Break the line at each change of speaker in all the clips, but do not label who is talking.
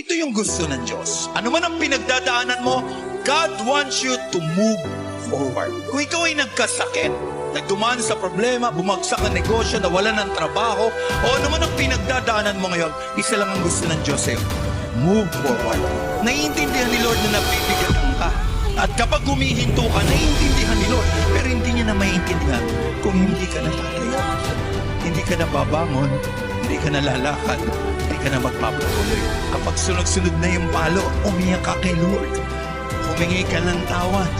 Ito yung gusto ng Diyos. Ano man ang pinagdadaanan mo, God wants you to move forward. Kung ikaw ay nagkasakit, nagdumaan sa problema, bumagsak ang negosyo, nawalan ng trabaho, o ano man ang pinagdadaanan mo ngayon, isa lang ang gusto ng Diyos sa'yo. Move forward. Naiintindihan ni Lord na napipigatan ka. At kapag humihinto ka, naiintindihan ni Lord. Pero hindi niya na maiintindihan kung hindi ka natatayo. Hindi ka nababangon, hindi ka nalalakad, hindi ka na magpapatuloy. Kapag sunod-sunod na yung palo, umiyak ka kay Lord. Humingi ka ng tawad.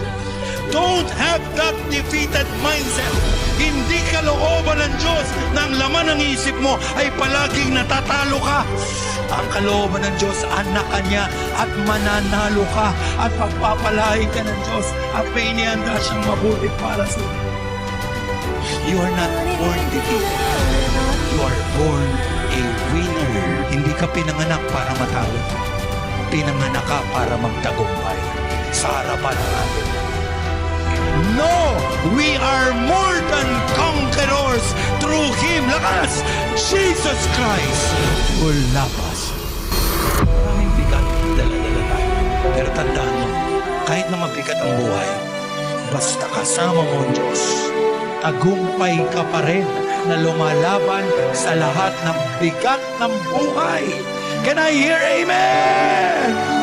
Don't have that defeated mindset. Hindi kalooban ng Diyos na ang laman ng isip mo ay palaging natatalo ka. Ang kalooban ng Diyos, anak ka niya at mananalo ka at pagpapalain ka ng Diyos at may inihanda siyang mabuti para sa iyo. You are not born defeated. You are born a winner. Hindi ka pinanganak para matalo. Pinanganak ka para magtagumpay sa harapan ng atin. No! We are more than conquerors through Him. Lakas! Jesus Christ will love us. Maraming bigat, dala-dala tayo. Pero tandaan mo, kahit na mabigat ang buhay, basta kasama mo ang Diyos, tagumpay ka pa rin na lumalaban sa lahat ng bigat ng buhay. Can I hear amen?